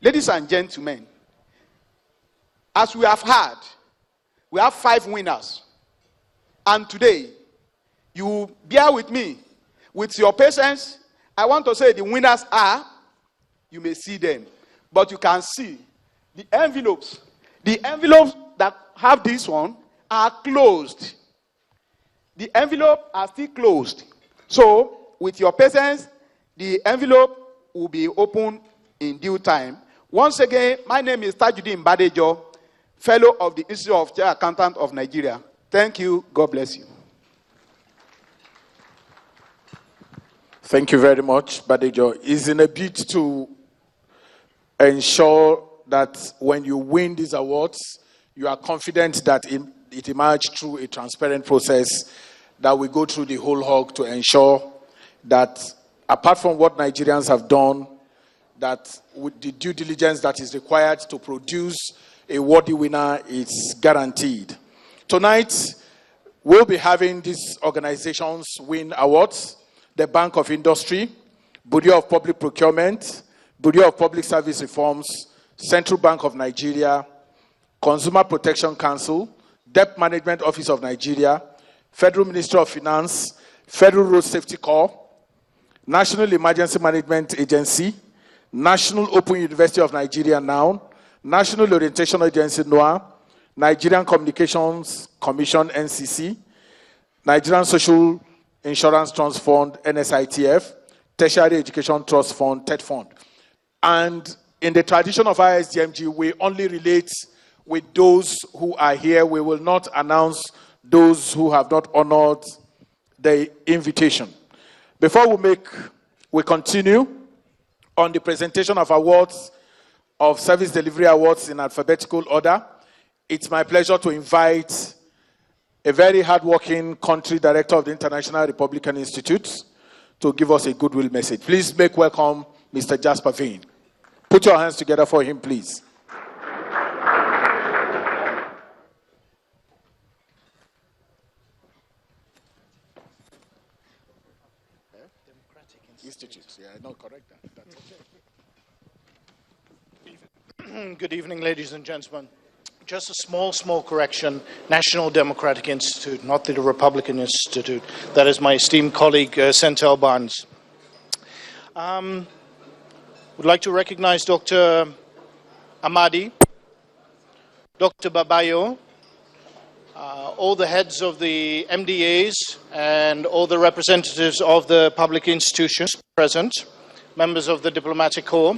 Ladies and gentlemen, as we have heard, we have 5 winners. And today, you bear with me. With your patience, I want to say the winners are, you may see them, but you can see the envelopes. The envelopes that have this one are closed. The envelope are still closed. So, with your patience, the envelope will be opened in due time. Once again, my name is Tajuddin Badejo, Fellow of the Institute of Chartered Accountants of Nigeria. Thank you. God bless you. Thank you very much, Badejo. It's in a bid to ensure that when you win these awards, you are confident that it emerged through a transparent process, that we go through the whole hog to ensure that apart from what Nigerians have done, that with the due diligence that is required to produce a worthy winner is guaranteed. Tonight, we'll be having these organizations win awards: the Bank of Industry, Bureau of Public Procurement, Bureau of Public Service Reforms, Central Bank of Nigeria, Consumer Protection Council, Debt Management Office of Nigeria, Federal Ministry of Finance, Federal Road Safety Corps, National Emergency Management Agency, National Open University of Nigeria (NOUN), National Orientation Agency (NOAA), Nigerian Communications Commission (NCC), Nigerian Social Insurance Trust Fund (NSITF), Tertiary Education Trust Fund (TED Fund). And in the tradition of ISGMG, we only relate with those who are here. We will not announce those who have not honored the invitation. Before we continue on the presentation of awards, of service delivery awards in alphabetical order, it's my pleasure to invite a very hardworking country director of the International Republican Institute to give us a goodwill message. Please make welcome Mr. Jasper Vane. Put your hands together for him, please. Institutes, yeah, no, correct that. That's okay. Good evening, ladies and gentlemen. Just a small correction. National Democratic Institute, not the Republican Institute. That is my esteemed colleague, Sentel Barnes. Would like to recognize Dr. Amadi, Dr. Babayo, all the heads of the MDAs and all the representatives of the public institutions present, members of the Diplomatic Corps.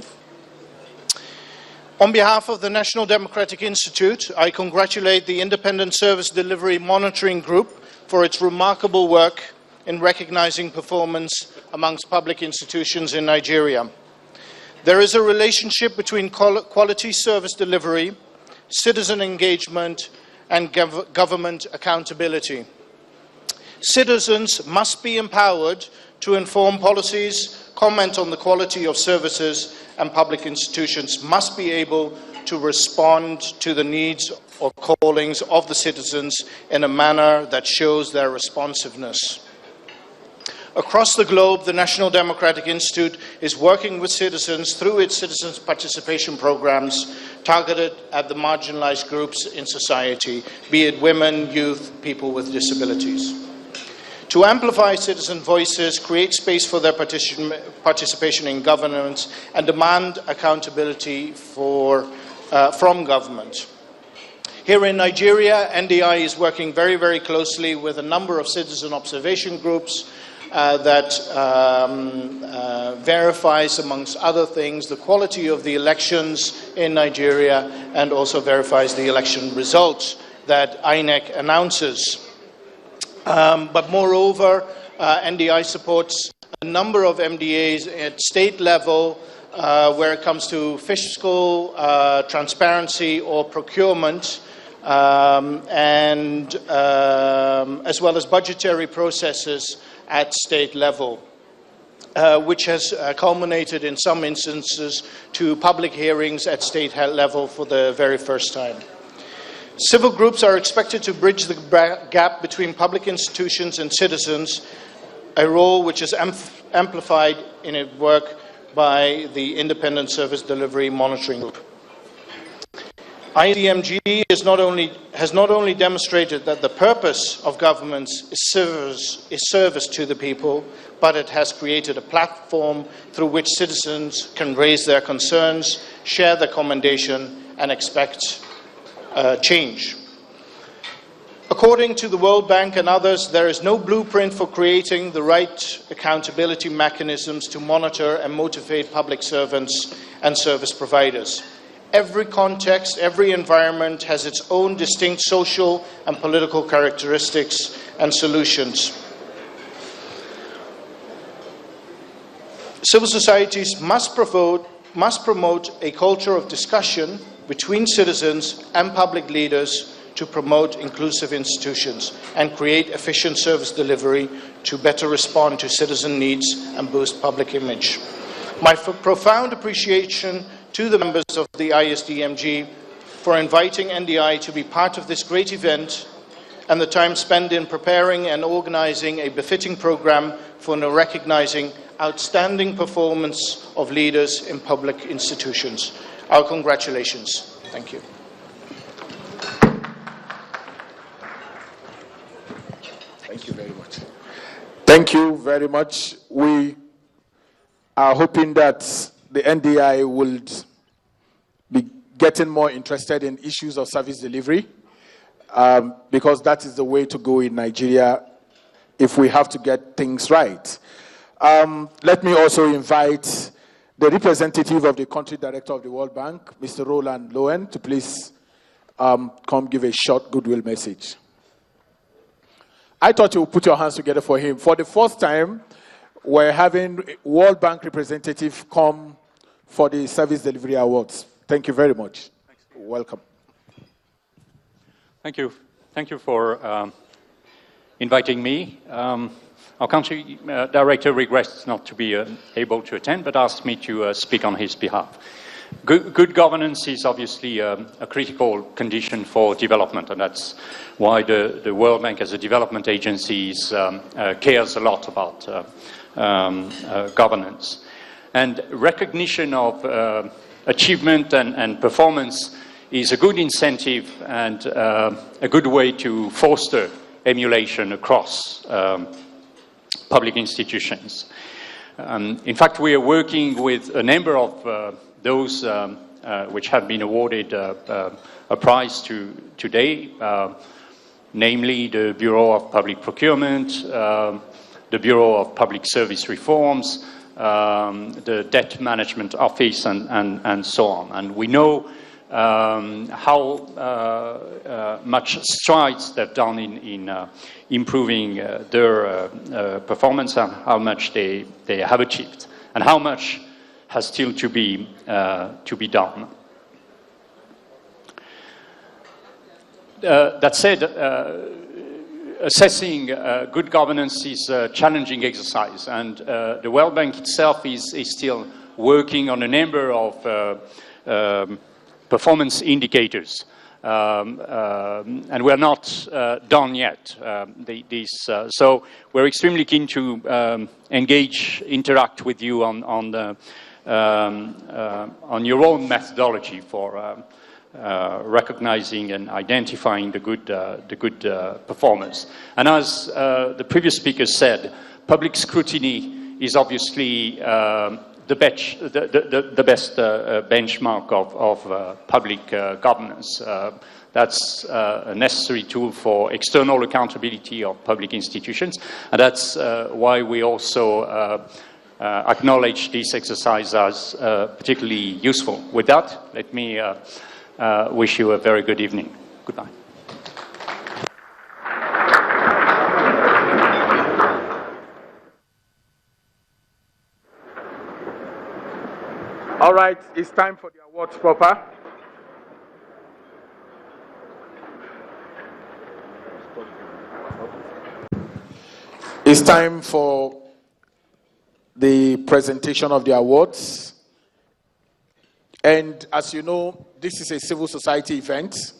On behalf of the National Democratic Institute, I congratulate the Independent Service Delivery Monitoring Group for its remarkable work in recognizing performance amongst public institutions in Nigeria. There is a relationship between quality service delivery, citizen engagement, and government accountability. Citizens must be empowered to inform policies, comment on the quality of services, and public institutions must be able to respond to the needs or callings of the citizens in a manner that shows their responsiveness. Across the globe, the National Democratic Institute is working with citizens through its citizens' participation programs targeted at the marginalized groups in society, be it women, youth, people with disabilities. To amplify citizen voices, create space for their participation in governance, and demand accountability from government. Here in Nigeria, NDI is working very closely with a number of citizen observation groups that verifies, amongst other things, the quality of the elections in Nigeria and also verifies the election results that INEC announces. But moreover, NDI supports a number of MDAs at state level where it comes to fiscal transparency or procurement, and as well as budgetary processes at state level, which has culminated in some instances to public hearings at state level for the very first time. Civil groups are expected to bridge the gap between public institutions and citizens, a role which is amplified in its work by the Independent Service Delivery Monitoring Group. ISDMG has not only demonstrated that the purpose of governments is service to the people, but it has created a platform through which citizens can raise their concerns, share their commendation, and expect change. According to the World Bank and others, there is no blueprint for creating the right accountability mechanisms to monitor and motivate public servants and service providers. Every context, every environment has its own distinct social and political characteristics and solutions. Civil societies must promote a culture of discussion between citizens and public leaders to promote inclusive institutions and create efficient service delivery to better respond to citizen needs and boost public image. My profound appreciation to the members of the ISDMG for inviting NDI to be part of this great event and the time spent in preparing and organizing a befitting program for recognizing outstanding performance of leaders in public institutions. Our congratulations. Thank you. Thank you very much. Thank you very much. We are hoping that the NDI will be getting more interested in issues of service delivery because that is the way to go in Nigeria if we have to get things right. Let me also invite the representative of the country director of the World Bank, Mr. Roland Lowen, to please come give a short goodwill message. I thought you would put your hands together for him. For the first time, we're having World Bank representative come for the Service Delivery Awards. Thank you very much. Thanks. Welcome. Thank you. Thank you for inviting me. Our country director regrets not to be able to attend, but asked me to speak on his behalf. Good governance is obviously a critical condition for development, and that's why the World Bank as a development agency cares a lot about governance. And recognition of achievement and performance is a good incentive and a good way to foster emulation across public institutions. In fact, we are working with a number of those which have been awarded a prize today, namely the Bureau of Public Procurement, the Bureau of Public Service Reforms, the Debt Management Office, and so on. And we know how much strides they've done in improving their performance and how much they have achieved, and how much has still to be done. That said, assessing good governance is a challenging exercise, and the World Bank itself is still working on a number of performance indicators, and we're not done yet. So we're extremely keen to interact with you on your own methodology for recognizing and identifying the good performance. And as the previous speaker said, public scrutiny is obviously the best benchmark of public governance. That's a necessary tool for external accountability of public institutions, and that's why we also acknowledge this exercise as particularly useful. With that, let me wish you a very good evening. Goodbye. All right, it's time for the awards proper. It's time for the presentation of the awards. And as you know, this is a civil society event.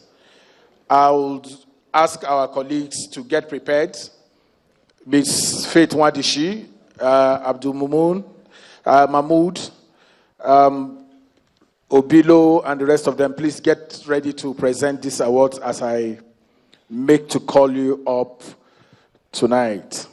I would ask our colleagues to get prepared. Ms. Faith Wadishi, Abdul Mahmoud, Obilo and the rest of them, please get ready to present this award as I make to call you up tonight.